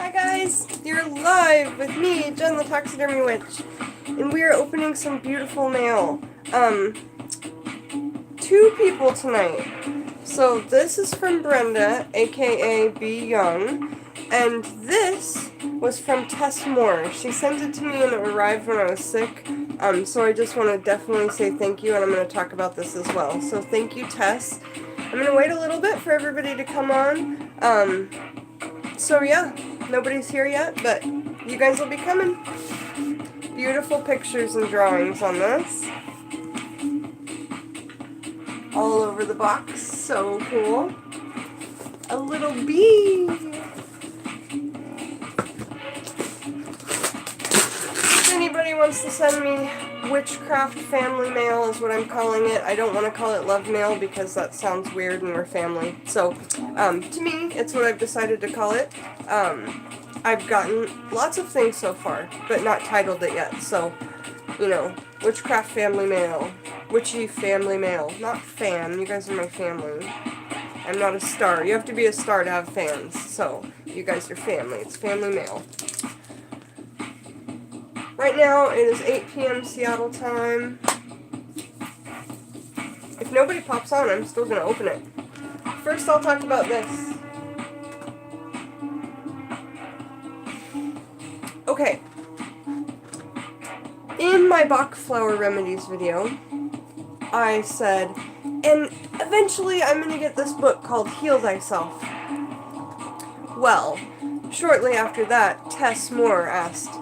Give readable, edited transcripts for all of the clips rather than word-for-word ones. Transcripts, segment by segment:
Hi guys, you're live with me, Jen the Taxidermy Witch, and we are opening some beautiful mail. Two people tonight. So this is from Brenda, aka B Young, and this was from Tess Moore. She sent it to me and it arrived when I was sick. So I just want to definitely say thank you, and I'm going to talk about this as well. So thank you, Tess. I'm going to wait a little bit for everybody to come on. So yeah, nobody's here yet, but you guys will be coming. Beautiful pictures and drawings on this. All over the box, so cool. A little bee. If anybody wants to send me witchcraft family mail is what I'm calling it. I don't want to call it love mail because that sounds weird and we're family. So, to me, it's what I've decided to call it. I've gotten lots of things so far, but not titled it yet. So, you know, witchcraft family mail. Witchy family mail. Not fan. You guys are my family. I'm not a star. You have to be a star to have fans. So, you guys are family. It's family mail. Right now, it is 8 p.m. Seattle time. If nobody pops on, I'm still going to open it. First, I'll talk about this. Okay. In my Bach flower remedies video, I said, and eventually I'm going to get this book called Heal Thyself. Well, shortly after that, Tess Moore asked,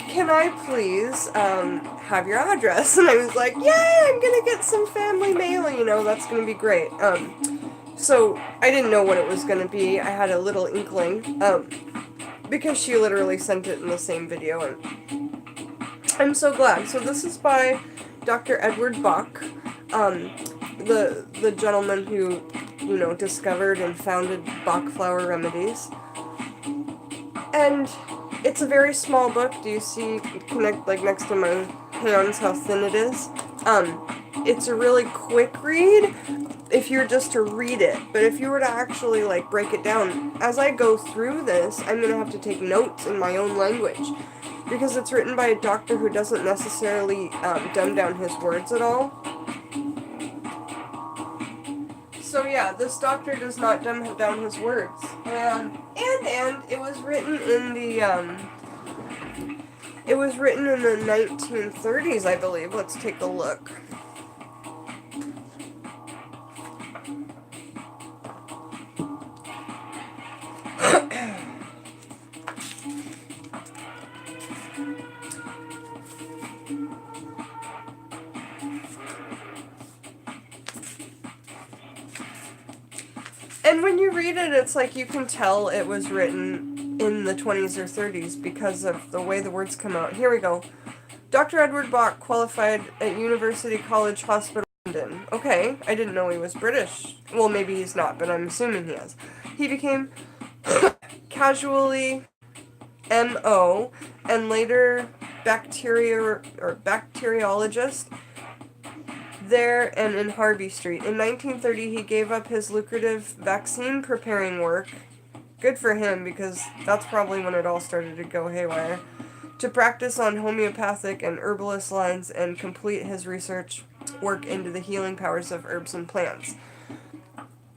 can I please have your address? And I was like, yay, I'm going to get some family mail, you know, that's going to be great. So I didn't know what it was going to be. I had a little inkling, because she literally sent it in the same video, and I'm so glad. So this is by Dr. Edward Bach, the gentleman who, you know, discovered and founded Bach Flower Remedies. And it's a very small book. Do you see, like next to my hands, how thin it is? It's a really quick read if you're just to read it. But if you were to actually, like, break it down, as I go through this, I'm going to have to take notes in my own language. Because it's written by a doctor who doesn't necessarily dumb down his words at all. So yeah, this doctor does not dumb down his words. And it was written in the, it was written in the 1930s, I believe. Let's take a look. And when you read it, it's like you can tell it was written in the 20s or 30s because of the way the words come out. Here we go. Dr. Edward Bach qualified at University College Hospital, London. Okay, I didn't know he was British. Well, maybe he's not, but I'm assuming he is. He became casually M.O. and later bacteriologist there and in Harvey Street. In 1930, he gave up his lucrative vaccine preparing work. Good for him, because that's probably when it all started to go haywire. To practice on homeopathic and herbalist lines and complete his research work into the healing powers of herbs and plants.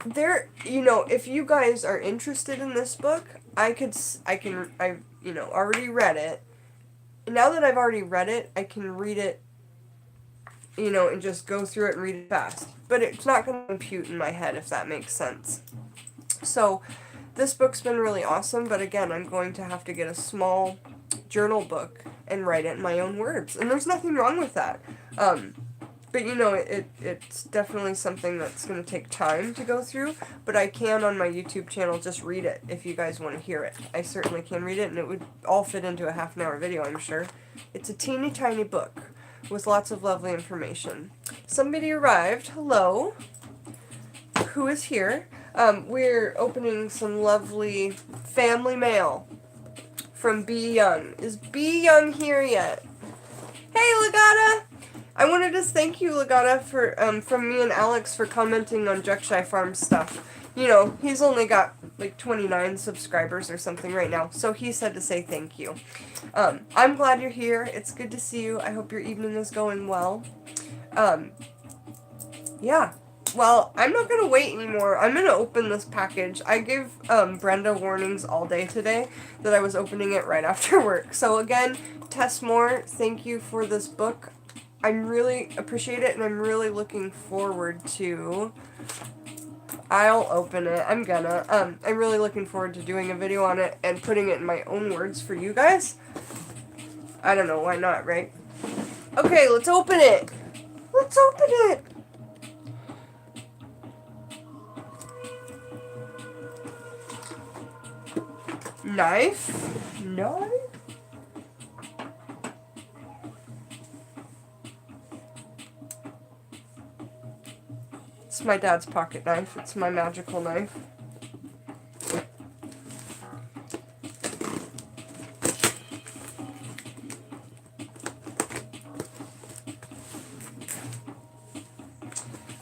There, you know, if you guys are interested in this book, I've already read it. Now that I've already read it, I can read it, you know, and just go through it and read it fast. But it's not going to compute in my head, if that makes sense. So, this book's been really awesome, but again, I'm going to have to get a small journal book and write it in my own words. And there's nothing wrong with that. But, you know, it's definitely something that's going to take time to go through. But I can, on my YouTube channel, just read it if you guys want to hear it. I certainly can read it, and it would all fit into a half-an-hour video, I'm sure. It's a teeny tiny book with lots of lovely information. Somebody arrived. Hello. Who is here? We're opening some lovely family mail from B. Young. Is B. Young here yet? Hey, Legata! I wanted to thank you, Legata, for from me and Alex for commenting on Jukshai Farm stuff. you know, he's only got like 29 subscribers or something right now, so he said to say thank you. I'm glad you're here. It's good to see you. I hope your evening is going well. Yeah. Well, I'm not going to wait anymore. I'm going to open this package. I gave Brenda warnings all day today that I was opening it right after work. So again, Tess Moore, thank you for this book. I really appreciate it, and I'm really looking forward to... I'll open it. I'm gonna. I'm really looking forward to doing a video on it and putting it in my own words for you guys. I don't know, why not, right? Okay, let's open it. Let's open it. Knife? Knife? It's my dad's pocket knife. It's my magical knife.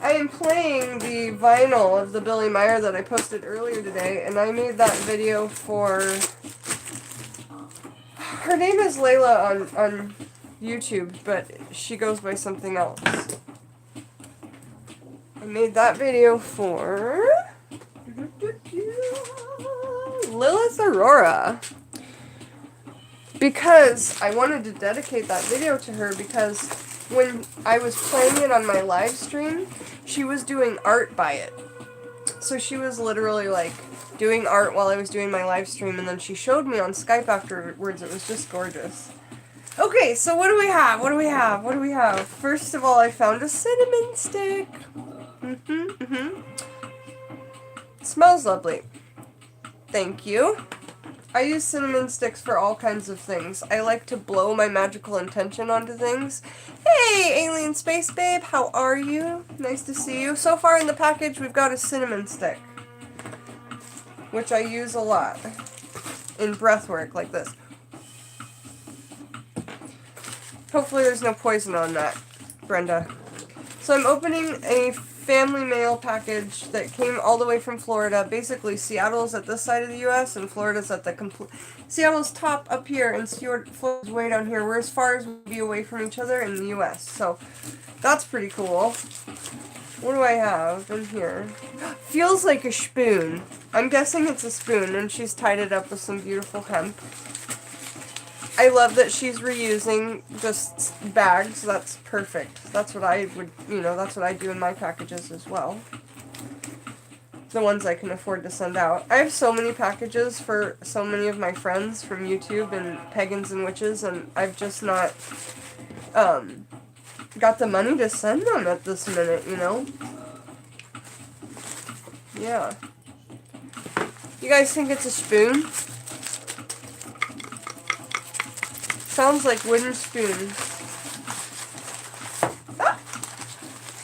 I am playing the vinyl of the Billy Meyer that I posted earlier today, and I made that video for... Her name is Layla on YouTube, but she goes by something else. I made that video for... Lilith Aurora. Because I wanted to dedicate that video to her, because when I was playing it on my live stream, she was doing art by it. So she was literally like doing art while I was doing my live stream, and then she showed me on Skype afterwards. It was just gorgeous. Okay, so what do we have? What do we have? What do we have? First of all, I found a cinnamon stick. Smells lovely. Thank you. I use cinnamon sticks for all kinds of things. I like to blow my magical intention onto things. Hey, Alien Space Babe, how are you? Nice to see you. So far in the package, we've got a cinnamon stick, which I use a lot in breathwork like this. Hopefully there's no poison on that, Brenda. So I'm opening a family mail package that came all the way from Florida. Basically, Seattle's at this side of the U.S. and Florida's at the complete... Seattle's top up here and Florida's way down here. We're as far as we'll be away from each other in the U.S. So that's pretty cool. What do I have in here? Feels like a spoon. I'm guessing it's a spoon, and she's tied it up with some beautiful hemp. I love that she's reusing just bags. That's perfect. That's what I would, that's what I do in my packages as well. The ones I can afford to send out. I have so many packages for so many of my friends from YouTube and Pagans and Witches, and I've just not got the money to send them at this minute, Yeah. You guys think it's a spoon? Sounds like wooden spoons. Ah!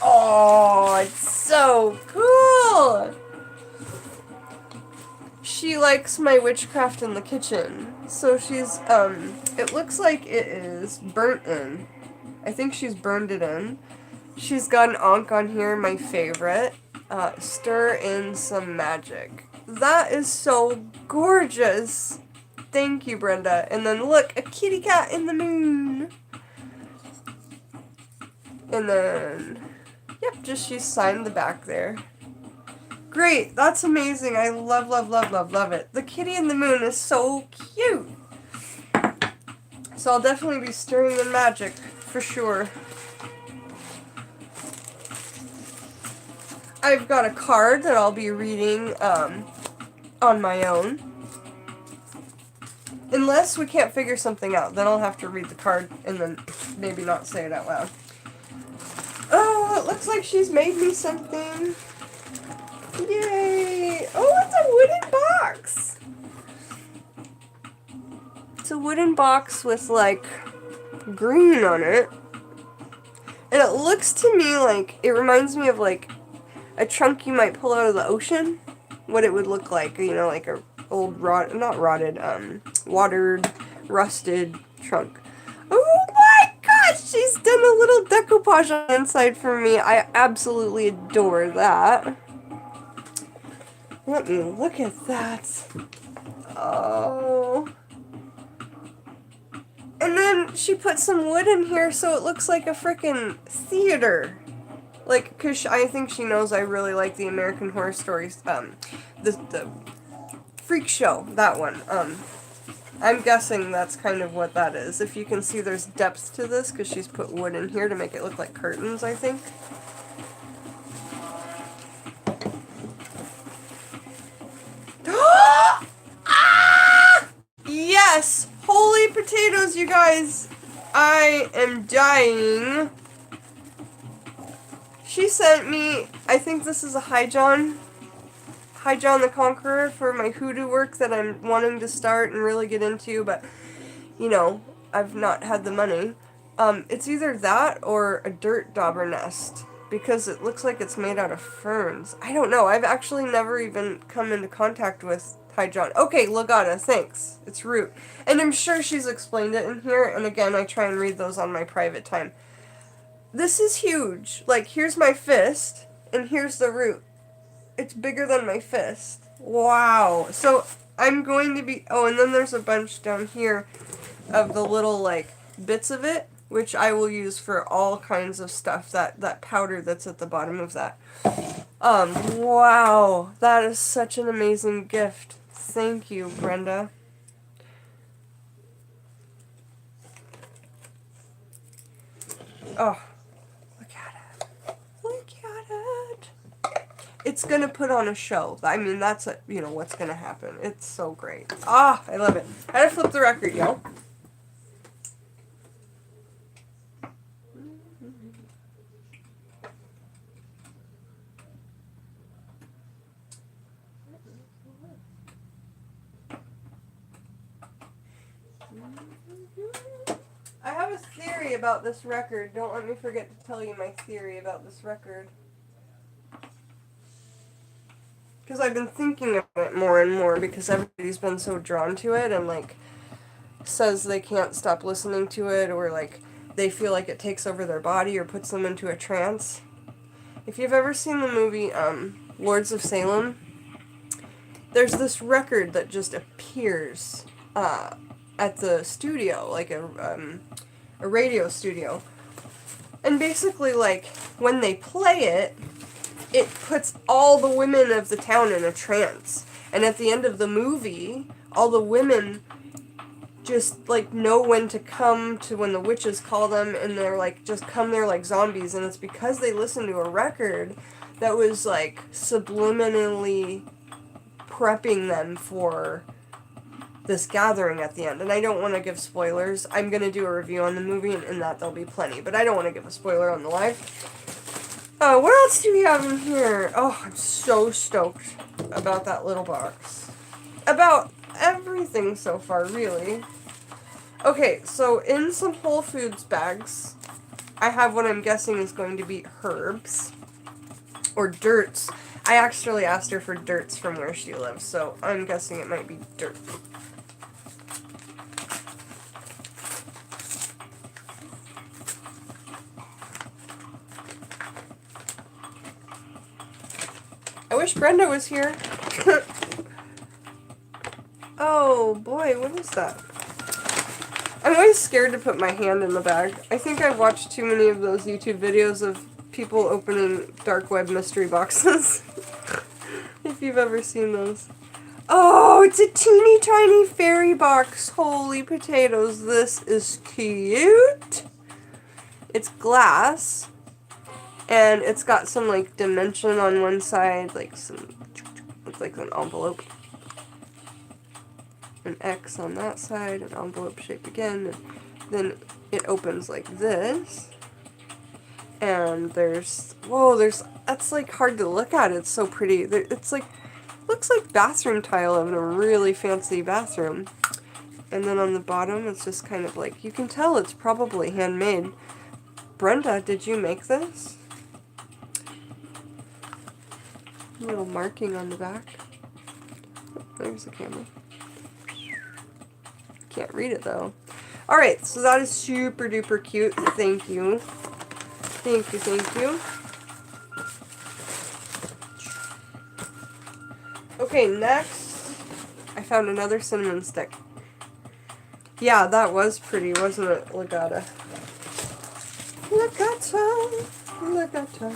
Oh, it's so cool! She likes my witchcraft in the kitchen. So she's, it looks like it is burnt in. I think she's burned it in. She's got an ankh on here, my favorite. Stir in some magic. That is so gorgeous! Thank you, Brenda. And then look, a kitty cat in the moon. And then, yep, just she signed the back there. Great, that's amazing. I love, love, love, love, love it. The kitty in the moon is so cute. So I'll definitely be stirring the magic, for sure. I've got a card that I'll be reading on my own. Unless we can't figure something out, then I'll have to read the card and then maybe not say it out loud. Oh, it looks like she's made me something. Yay! Oh, it's a wooden box! It's a wooden box with, like, green on it. And it looks to me like, it reminds me of, like, a trunk you might pull out of the ocean. What it would look like, like a old watered, rusted trunk. Oh my gosh, she's done a little decoupage on the inside for me. I absolutely adore that. Let me look at that. Oh. And then she put some wood in here so it looks like a frickin' theater. Like, cause I think she knows I really like the American Horror Stories, the Freak Show, that one. I'm guessing that's kind of what that is. If you can see, there's depth to this, because she's put wood in here to make it look like curtains, I think. Ah! Yes! Holy potatoes, you guys! I am dying. She sent me, I think this is a Hi John the Conqueror for my hoodoo work that I'm wanting to start and really get into, but, you know, I've not had the money. It's either that or a dirt dauber nest, because it looks like it's made out of ferns. I don't know. I've actually never even come into contact with Hi John. Okay, Lagana, thanks. It's root. And I'm sure she's explained it in here, and again, I try and read those on my private time. This is huge. Like, here's my fist, and here's the root. It's bigger than my fist. Wow. So, I'm going to be... Oh, and then there's a bunch down here of the little, like, bits of it, which I will use for all kinds of stuff. That powder that's at the bottom of that. Wow. That is such an amazing gift. Thank you, Brenda. Oh. It's gonna put on a show. I mean, that's what's gonna happen. It's so great. Ah, I love it. I had to flip the record, yo. I have a theory about this record. Don't let me forget to tell you my theory about this record. Because I've been thinking of it more and more because everybody's been so drawn to it and, like, says they can't stop listening to it or, like, they feel like it takes over their body or puts them into a trance. If you've ever seen the movie Lords of Salem, there's this record that just appears at the studio, like a radio studio. And basically, like, when they play it, it puts all the women of the town in a trance. And at the end of the movie, all the women just, like, know when to come to when the witches call them, and they're, like, just come there like zombies. And it's because they listened to a record that was, like, subliminally prepping them for this gathering at the end. And I don't want to give spoilers. I'm going to do a review on the movie, and in that there'll be plenty. But I don't want to give a spoiler on the live. What else do we have in here? Oh, I'm so stoked about that little box. About everything so far, really. Okay, so in some Whole Foods bags, I have what I'm guessing is going to be herbs. Or dirts. I actually asked her for dirts from where she lives, so I'm guessing it might be dirt. I wish Brenda was here. Oh boy, what is that? I'm always scared to put my hand in the bag. I think I've watched too many of those YouTube videos of people opening dark web mystery boxes. If you've ever seen those. Oh, it's a teeny tiny fairy box. Holy potatoes, this is cute. It's glass. And it's got some, like, dimension on one side, like some, looks like an envelope. An X on that side, an envelope shape again, and then it opens like this. And there's, that's, like, hard to look at, it's so pretty. It's, like, looks like bathroom tile in a really fancy bathroom. And then on the bottom, it's just kind of like, you can tell it's probably handmade. Brenda, did you make this? Little marking on the back. Oh, there's the camera. Can't read it though. Alright, so that is super duper cute. Thank you. Thank you, thank you. Okay, next, I found another cinnamon stick. Yeah, that was pretty, wasn't it, Legata? Legata, Legata.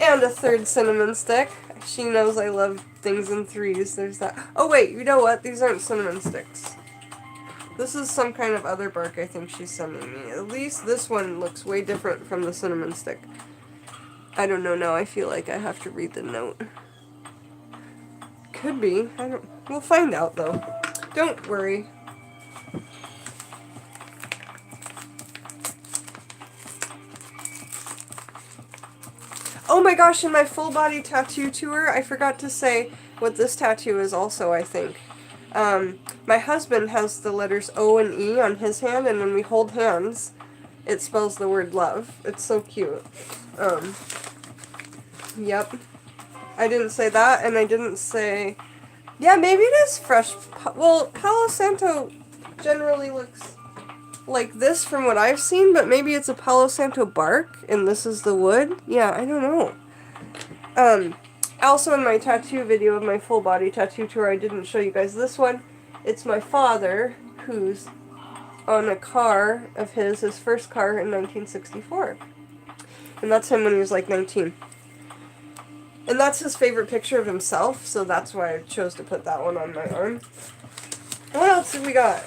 And a third cinnamon stick. She knows I love things in threes. There's that. Oh wait, you know what? These aren't cinnamon sticks. This is some kind of other bark I think she's sending me. At least this one looks way different from the cinnamon stick. I don't know now. I feel like I have to read the note. Could be. We'll find out though. Don't worry. Oh my gosh, in my full body tattoo tour, I forgot to say what this tattoo is also, I think. My husband has the letters O and E on his hand, and when we hold hands, it spells the word love. It's so cute. Yep. I didn't say that, and I didn't say... Yeah, maybe it is fresh. Well, Palo Santo generally looks like this from what I've seen, but maybe it's a Palo Santo bark, and this is the wood? Yeah, I don't know. Also in my tattoo video of my full body tattoo tour, I didn't show you guys this one. It's my father, who's on a car of his first car in 1964. And that's him when he was like 19. And that's his favorite picture of himself, so that's why I chose to put that one on my arm. What else have we got?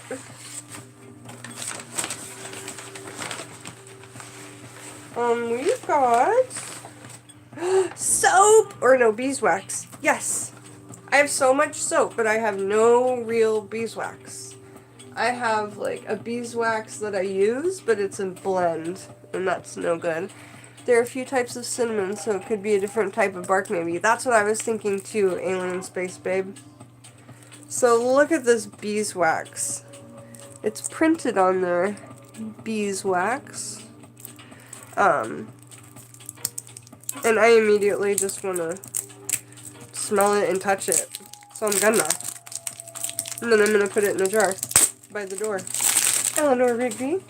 We've got soap! Or no, beeswax. Yes! I have so much soap, but I have no real beeswax. I have like a beeswax that I use, but it's a blend, and that's no good. There are a few types of cinnamon, so it could be a different type of bark maybe. That's what I was thinking too, Alien Space Babe. So look at this beeswax. It's printed on there. Beeswax. And I immediately just want to smell it and touch it. So I'm gonna. And then I'm gonna put it in a jar by the door. Eleanor Rigby.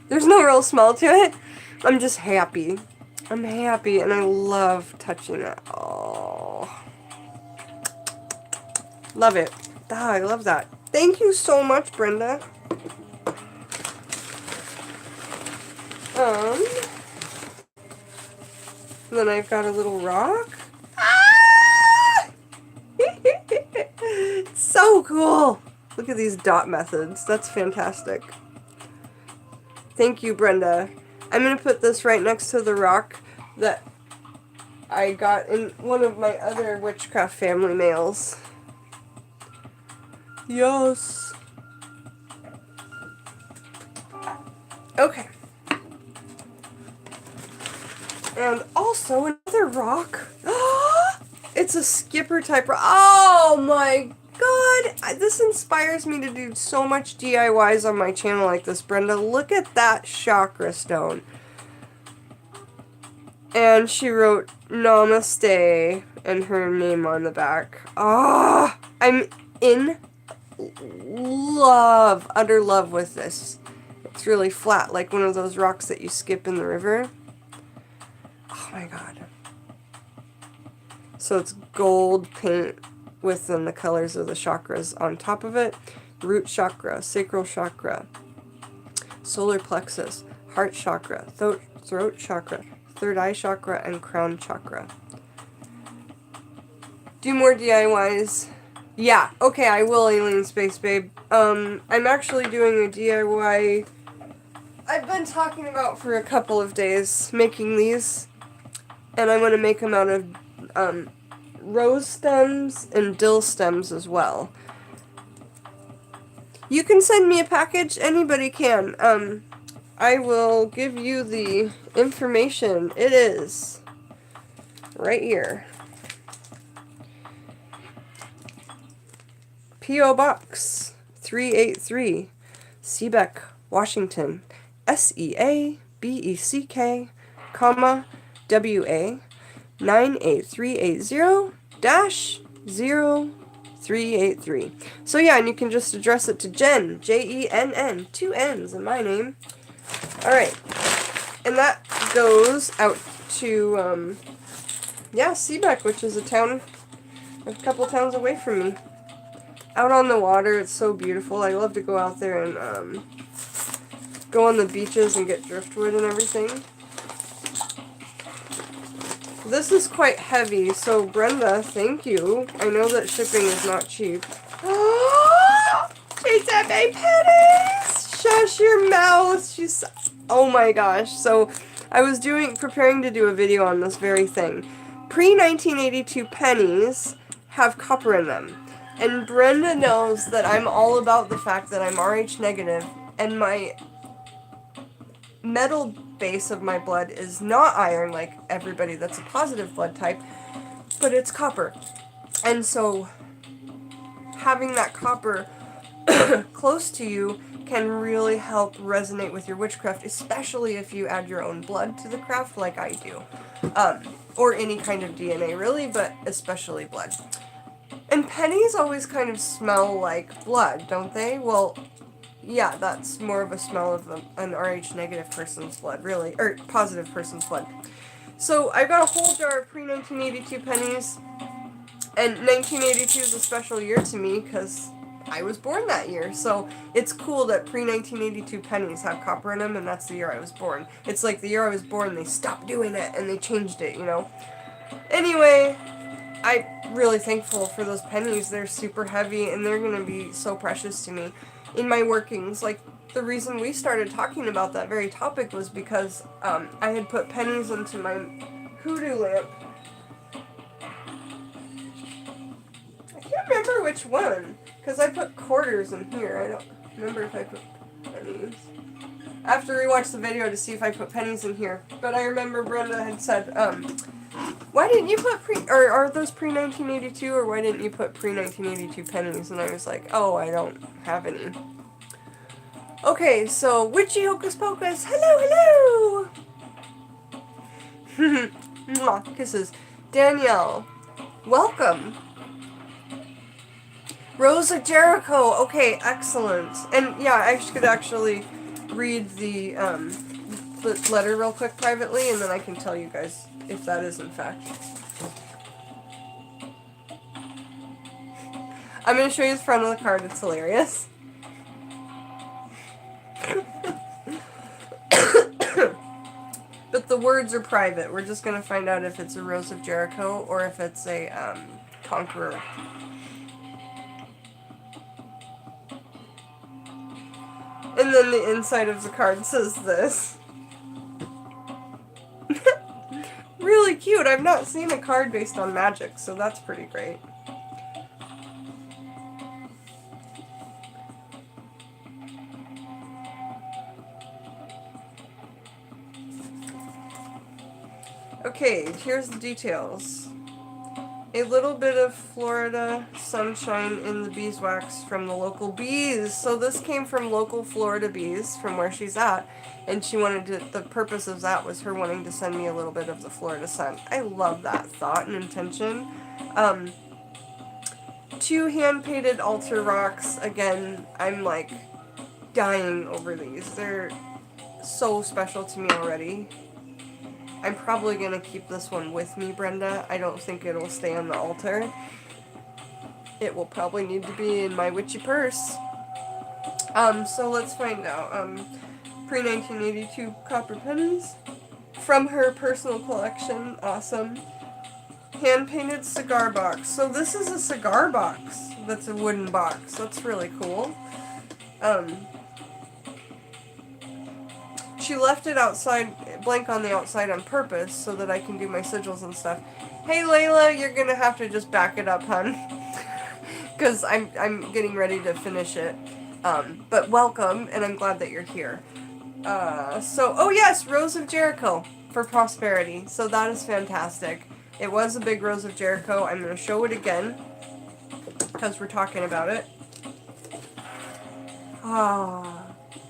There's no real smell to it. I'm just happy. I'm happy and I love touching it. Oh. Love it. Ah, I love that. Thank you so much, Brenda. Then I've got a little rock. Ah! So cool. Look at these dot methods. That's fantastic. Thank you, Brenda. I'm going to put this right next to the rock that I got in one of my other Witchcraft family mails. Yes. Okay. And also another rock. It's a skipper type rock. Oh my god. This inspires me to do so much DIYs on my channel like this, Brenda. Look at that chakra stone. And she wrote Namaste and her name on the back. Ah, I'm in love, utter love with this. It's really flat, like one of those rocks that you skip in the river. Oh my god. So it's gold paint with then the colors of the chakras on top of it. Root chakra, sacral chakra, solar plexus, heart chakra, throat chakra, third eye chakra, and crown chakra. Do more DIYs. Yeah, okay, I will, Alien Space Babe. I'm actually doing a DIY I've been talking about for a couple of days, making these. And I'm going to make them out of rose stems and dill stems as well. You can send me a package. Anybody can. I will give you the information. It is right here. P.O. Box 383, Seabeck, Washington. SEABECK, comma, WA 98380-0383. So yeah, and you can just address it to Jen, Jenn, 2 N's in my name. Alright. And that goes out to, Seebeck, which is a couple towns away from me. Out on the water, it's so beautiful. I love to go out there and, go on the beaches and get driftwood and everything. This is quite heavy, so Brenda, thank you. I know that shipping is not cheap. She sent me pennies! Shush your mouth! She's... Oh my gosh. So, I was preparing to do a video on this very thing. Pre-1982 pennies have copper in them. And Brenda knows that I'm all about the fact that I'm Rh negative, and my metal base of my blood is not iron like everybody that's a positive blood type, but it's copper. And so having that copper close to you can really help resonate with your witchcraft, especially if you add your own blood to the craft like I do. Or any kind of DNA really, but especially blood. And pennies always kind of smell like blood, don't they? Well, yeah, that's more of a smell of an Rh negative person's blood, really, or positive person's blood. So I got a whole jar of pre-1982 pennies, and 1982 is a special year to me because I was born that year. So it's cool that pre-1982 pennies have copper in them, and that's the year I was born. It's like the year I was born, they stopped doing it, and they changed it, you know? Anyway, I'm really thankful for those pennies. They're super heavy, and they're going to be so precious to me in my workings. Like, the reason we started talking about that very topic was because I had put pennies into my hoodoo lamp. I can't remember which one, because I put quarters in here. I don't remember if I put pennies. I have to rewatch the video to see if I put pennies in here. But I remember Brenda had said, why didn't you put or are those pre-1982, or why didn't you put pre-1982 pennies? And I was like, oh, I don't have any. Okay, so Witchy Hocus Pocus, hello, hello! Mwah, kisses. Danielle, welcome. Rose of Jericho, okay, excellent. And yeah, I could actually read the letter real quick privately, and then I can tell you guys if that is in fact. I'm going to show you the front of the card, it's hilarious. But the words are private. We're just going to find out if it's a Rose of Jericho or if it's a Conqueror. And then the inside of the card says this. Really cute. I've not seen a card based on magic, so that's pretty great. Okay, here's the details. A little bit of Florida sunshine in the beeswax from the local bees. So this came from local Florida bees from where she's at. And she wanted to, the purpose of that was her wanting to send me a little bit of the Florida sun. I love that thought and intention. 2 hand-painted altar rocks. Again, I'm like dying over these. They're so special to me already. I'm probably going to keep this one with me, Brenda. I don't think it'll stay on the altar. It will probably need to be in my witchy purse. So let's find out. Pre-1982 copper pennies from her personal collection. Awesome. Hand-painted cigar box. So this is a cigar box that's a wooden box. That's really cool. She left it outside, blank on the outside on purpose so that I can do my sigils and stuff. Hey Layla, you're gonna have to just back it up, hun. Because I'm getting ready to finish it. But welcome, and I'm glad that you're here. Oh yes, Rose of Jericho for prosperity. So that is fantastic. It was a big Rose of Jericho. I'm going to show it again because we're talking about it.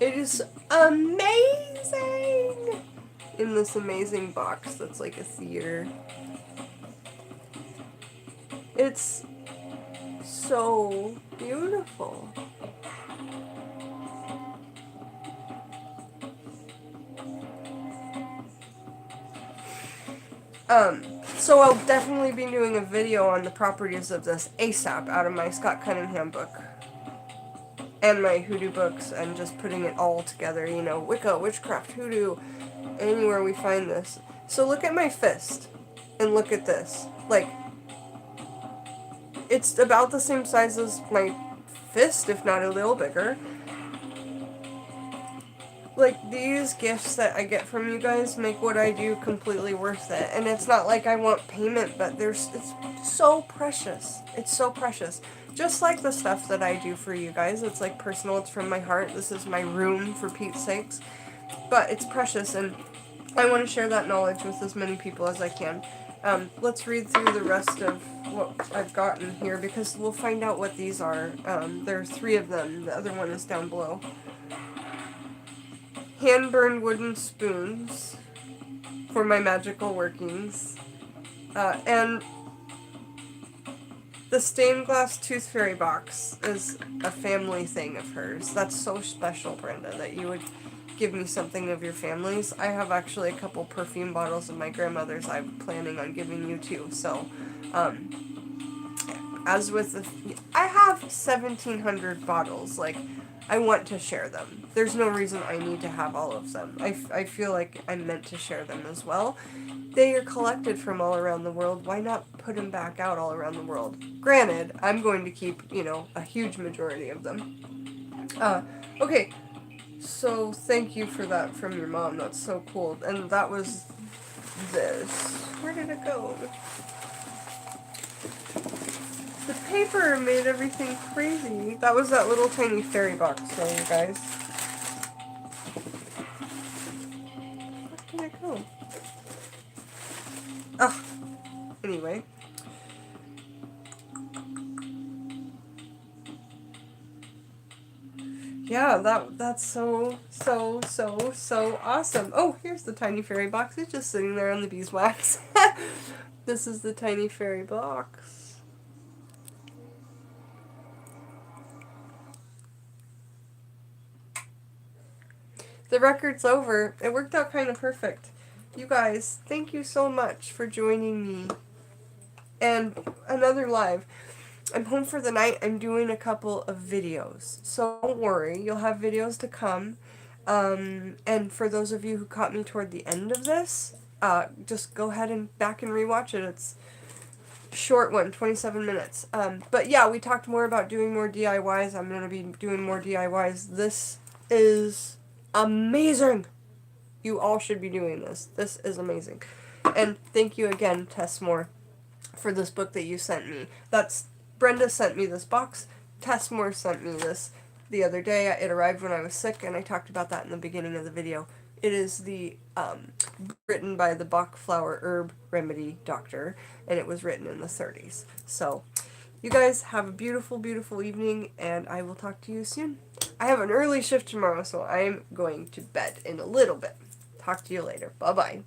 It is amazing! In this amazing box that's like a theater. It's so beautiful. So I'll definitely be doing a video on the properties of this ASAP out of my Scott Cunningham book. And my hoodoo books, and just putting it all together, you know, Wicca, witchcraft, hoodoo, anywhere we find this. So look at my fist, and look at this. Like, it's about the same size as my fist, if not a little bigger. Like, these gifts that I get from you guys make what I do completely worth it. And it's not like I want payment, but it's so precious. It's so precious. Just like the stuff that I do for you guys. It's like personal, it's from my heart. This is my room, for Pete's sakes. But it's precious, and I want to share that knowledge with as many people as I can. Let's read through the rest of what I've gotten here, because we'll find out what these are. There are 3 of them. The other one is down below. Hand-burned wooden spoons for my magical workings. And the stained glass tooth fairy box is a family thing of hers. That's so special, Brenda, that you would give me something of your family's. I have actually a couple perfume bottles of my grandmother's I'm planning on giving you too. So, as with I have 1,700 bottles. Like, I want to share them. There's no reason I need to have all of them. I feel like I'm meant to share them as well. They are collected from all around the world. Why not put them back out all around the world? Granted, I'm going to keep, you know, a huge majority of them. Okay, so thank you for that from your mom. That's so cool. And that was this. Where did it go? The paper made everything crazy. That was that little tiny fairy box, so you guys. Where did it go? Ugh. Anyway. Yeah, that's so awesome. Oh, here's the tiny fairy box. It's just sitting there on the beeswax. This is the tiny fairy box. The record's over. It worked out kind of perfect. You guys, thank you so much for joining me. And another live. I'm home for the night. I'm doing a couple of videos. So don't worry. You'll have videos to come. And for those of you who caught me toward the end of this, just go ahead and back and rewatch it. It's a short one, 27 minutes. But yeah, we talked more about doing more DIYs. I'm going to be doing more DIYs. This is amazing. You all should be doing this. This is amazing. And thank you again, Tess Moore, for this book that you sent me. Brenda sent me this box. Tess Moore sent me this the other day. It arrived when I was sick, and I talked about that in the beginning of the video. It is the written by the Bach flower herb remedy doctor, and it was written in the 30s. So, you guys have a beautiful, beautiful evening, and I will talk to you soon. I have an early shift tomorrow, so I'm going to bed in a little bit. Talk to you later. Bye-bye.